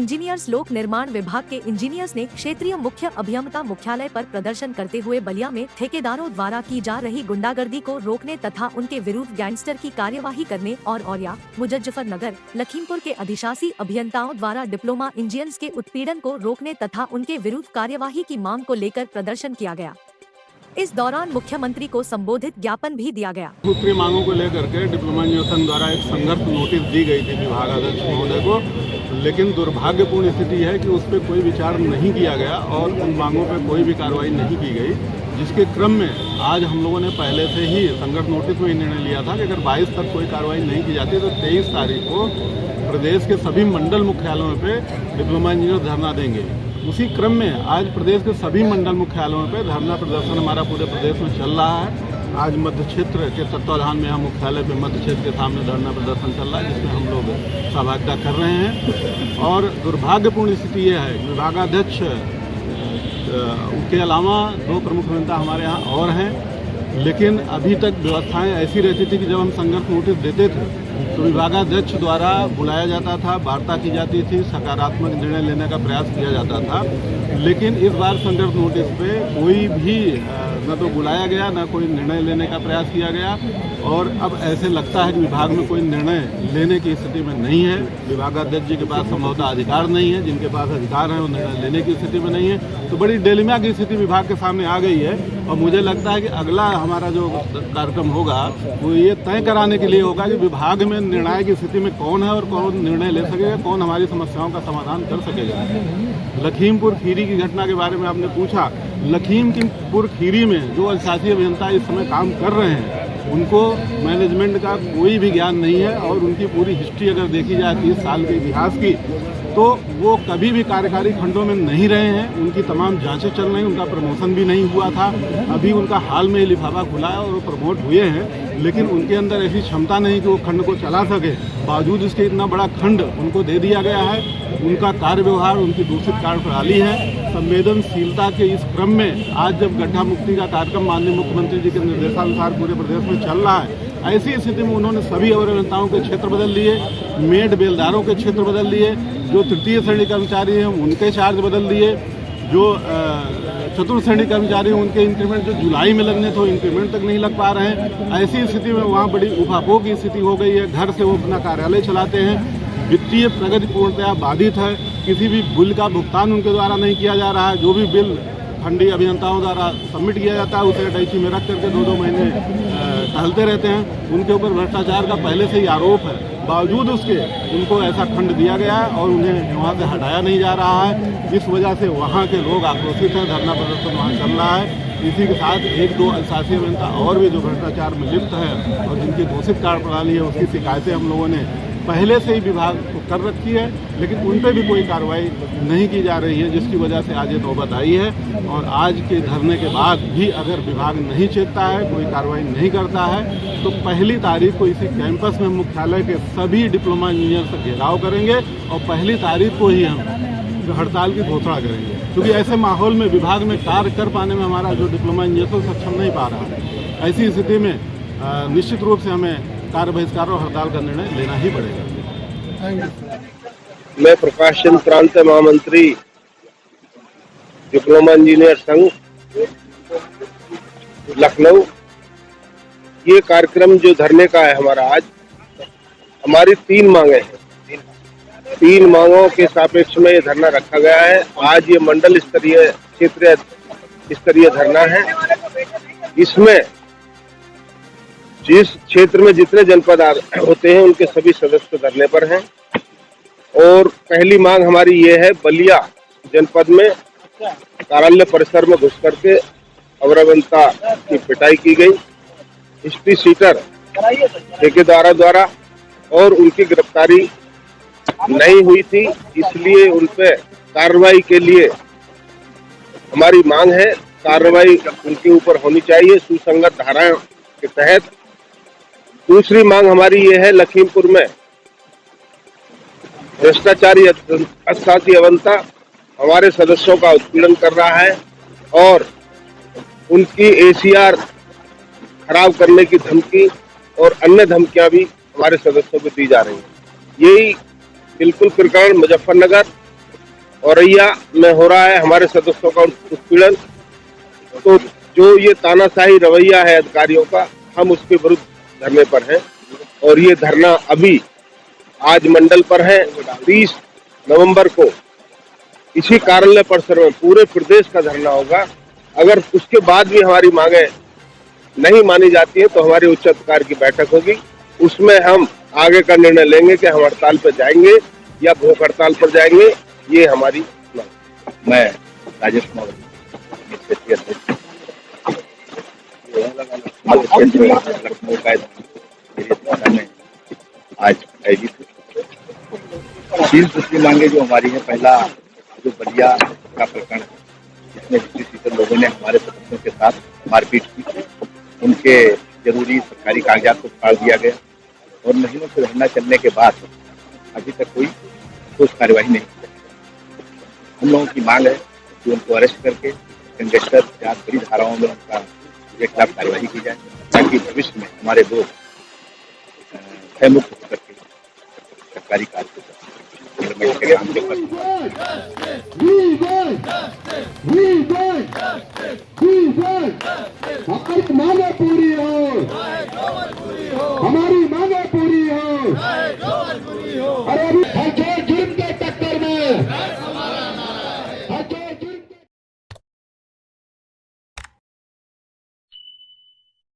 Engineers लोक निर्माण विभाग के इंजीनियर्स ने क्षेत्रीय मुख्य अभियंता मुख्यालय पर प्रदर्शन करते हुए बलिया में ठेकेदारों द्वारा की जा रही गुंडागर्दी को रोकने तथा उनके विरुद्ध गैंगस्टर की कार्यवाही करने और औरिया, मुजफ्फरनगर, लखीमपुर के अधिशासी अभियंताओं द्वारा डिप्लोमा इंजीनियर्स के उत्पीड़न को रोकने तथा उनके विरुद्ध कार्यवाही की मांग को लेकर प्रदर्शन किया गया। इस दौरान मुख्यमंत्री को संबोधित ज्ञापन भी दिया गया। सूत्रीय मांगों को लेकर के डिप्लोमा इंजीनियर संघ द्वारा एक संघर्ष नोटिस दी गई थी विभागाध्यक्ष महोदय को, लेकिन दुर्भाग्यपूर्ण स्थिति है कि उस पर कोई विचार नहीं किया गया और उन मांगों पर कोई भी कार्रवाई नहीं की गई, जिसके क्रम में आज हम लोगों ने पहले से ही संघर्ष नोटिस में निर्णय लिया था कि अगर 22 तक कोई कार्रवाई नहीं की जाती तो 23 तारीख को प्रदेश के सभी मंडल मुख्यालयों पर डिप्लोमा इंजीनियर धरना देंगे। उसी क्रम में आज प्रदेश के सभी मंडल मुख्यालयों पर धरना प्रदर्शन हमारा पूरे प्रदेश में चल रहा है। आज मध्य क्षेत्र के तत्वाधान में हम मुख्यालय पे मध्य क्षेत्र के सामने धरना प्रदर्शन चल रहा है, जिसमें हम लोग सहभागिता कर रहे हैं। और दुर्भाग्यपूर्ण स्थिति ये है, विभागाध्यक्ष के अलावा 2 प्रमुख अभियंता हमारे यहाँ और हैं, लेकिन अभी तक व्यवस्थाएं ऐसी रहती थी कि जब हम संघर्ष नोटिस देते थे तो विभागाध्यक्ष द्वारा बुलाया जाता था, वार्ता की जाती थी, सकारात्मक निर्णय लेने का प्रयास किया जाता था। लेकिन इस बार संघर्ष नोटिस पे कोई भी न तो बुलाया गया, न कोई निर्णय लेने का प्रयास किया गया और अब ऐसे लगता है कि विभाग में कोई निर्णय लेने की स्थिति में नहीं है। विभागाध्यक्ष जी के पास संभवतः अधिकार नहीं है, जिनके पास अधिकार है वो निर्णय लेने की स्थिति में नहीं है। तो बड़ी डिलेमा की स्थिति विभाग के सामने आ गई है और मुझे लगता है कि अगला हमारा जो कार्यक्रम होगा वो ये तय कराने के लिए होगा कि विभाग में निर्णायक की स्थिति में कौन है और कौन निर्णय ले सकेगा, कौन हमारी समस्याओं का समाधान कर सकेगा। लखीमपुर खीरी की घटना के बारे में आपने पूछा। लखीमपुर खीरी में जो अधिशासी अभियंता इस समय काम कर रहे हैं उनको मैनेजमेंट का कोई भी ज्ञान नहीं है और उनकी पूरी हिस्ट्री अगर देखी जाए 30 साल के इतिहास की, तो वो कभी भी कार्यकारी खंडों में नहीं रहे हैं। उनकी तमाम जांचें चल रही हैं, उनका प्रमोशन भी नहीं हुआ था। अभी उनका हाल में लिफाफा खुला है और वो प्रमोट हुए हैं, लेकिन उनके अंदर ऐसी क्षमता नहीं कि वो खंड को चला सके। बावजूद इसके इतना बड़ा खंड उनको दे दिया गया है। उनका कार्य व्यवहार, उनकी दूषित कार्यप्रणाली है। संवेदनशीलता के इस क्रम में आज जब गड्ढा मुक्ति का कार्यक्रम माननीय मुख्यमंत्री जी के निर्देशानुसार पूरे प्रदेश में चल रहा है, ऐसी स्थिति में उन्होंने सभी अभियंताओं के क्षेत्र बदल लिए, मेड बेलदारों के क्षेत्र बदल लिए, जो तृतीय श्रेणी कर्मचारी हैं उनके चार्ज बदल दिए, जो चतुर्थ श्रेणी कर्मचारी हैं उनके इंक्रीमेंट जो जुलाई में लगने थे इंक्रीमेंट तक नहीं लग पा रहे हैं। ऐसी स्थिति में वहाँ बड़ी उफापोह की स्थिति हो गई है। घर से वो अपना कार्यालय चलाते हैं। वित्तीय प्रगति पूर्णतया बाधित है। किसी भी बिल का भुगतान उनके द्वारा नहीं किया जा रहा है। जो भी बिल फंडी अभियंताओं द्वारा सबमिट किया जाता है उसे अटैची में रख करके 2-2 महीने टहलते रहते हैं। उनके ऊपर भ्रष्टाचार का पहले से ही आरोप है। बावजूद उसके उनको ऐसा खंड दिया गया है और उन्हें वहाँ से हटाया नहीं जा रहा है, जिस वजह से वहाँ के लोग आक्रोशित हैं। धरना प्रदर्शन वहाँ चल रहा है। इसी के साथ 1-2 अधिशासी अभियंता और भी जो भ्रष्टाचार में लिप्त है और जिनकी घोषित कार्यप्रणाली है उसकी शिकायतें हम लोगों ने पहले से ही विभाग को कर रखी है, लेकिन उन पर भी कोई कार्रवाई नहीं की जा रही है, जिसकी वजह से आज ये नौबत आई है। और आज के धरने के बाद भी अगर विभाग नहीं चेतता है, कोई कार्रवाई नहीं करता है, तो 1 तारीख को इसी कैंपस में मुख्यालय के सभी डिप्लोमा इंजीनियर से घेराव करेंगे और 1 तारीख को ही हम हड़ताल की घोषणा करेंगे। क्योंकि ऐसे माहौल में विभाग में कार्य कर पाने में हमारा जो डिप्लोमा इंजीनियर सक्षम नहीं पा रहा है, ऐसी स्थिति में निश्चित रूप से हमें कार्य बहिष्कार और हड़ताल का निर्णय लेना ही पड़ेगा। मैं प्रकाश चंद्र प्रांत महामंत्री डिप्लोमा इंजीनियर संघ लखनऊ। ये कार्यक्रम जो धरने का है हमारा, आज हमारी 3 मांगे हैं। 3 मांगों के सापेक्ष में ये धरना रखा गया है। आज ये मंडल स्तरीय क्षेत्रीय स्तरीय धरना है। इसमें जिस क्षेत्र में जितने जनपद होते हैं उनके सभी सदस्य धरने पर हैं। और पहली मांग हमारी ये है, बलिया जनपद में कार्यालय परिसर में घुस करके अभियंता की पिटाई की गई, हिस्ट्री सीटर ठेकेदारों द्वारा, और उनकी गिरफ्तारी नहीं हुई थी, इसलिए उन पे कार्रवाई के लिए हमारी मांग है। कार्रवाई उनके ऊपर होनी चाहिए सुसंगत धाराओं के तहत। दूसरी मांग हमारी ये है, लखीमपुर में भ्रष्टाचारी अधिशासी अभियंता हमारे सदस्यों का उत्पीड़न कर रहा है और उनकी ACR खराब करने की धमकी और अन्य धमकियां भी हमारे सदस्यों को दी जा रही हैं। यही बिल्कुल प्रकरण मुजफ्फरनगर औरैया में हो रहा है हमारे सदस्यों का उत्पीड़न, तो जो ये तानाशाही रवैया है अधिकारियों का, हम उसके विरुद्ध धरने पर हैं। और ये धरना अभी आज मंडल पर है, 30 नवंबर को इसी कार्यालय परिसर में पूरे प्रदेश का धरना होगा। अगर उसके बाद भी हमारी मांगे नहीं मानी जाती है तो हमारी उच्च अधिकार की बैठक होगी, उसमें हम आगे का निर्णय लेंगे कि हम हड़ताल पर जाएंगे या भूख हड़ताल पर जाएंगे। ये हमारी मांग। मैं राजेश कुमार क्षेत्रीय अध्यक्ष लखनऊ का मेरे द्वारा में आज आयोजित तीन सूत्री मांगे जो हमारी है। पहला जो बलिया का प्रकरण जिसमें विशेष लोगों ने हमारे सदस्यों के साथ मारपीट की, उनके जरूरी सरकारी कागजात को फाड़ दिया गया और महीनों से धरना चलने के बाद अभी तक कोई ठोस कार्यवाही नहीं की। हम लोगों की मांग है कि उनको अरेस्ट करके गैंगस्टर या बड़ी धाराओं में उनका के खिलाफ कार्यवाही की जाए, ताकि भविष्य में हमारे लोग भयमुक्त होकर के सरकारी कार्य को गवर्नमेंट के काम के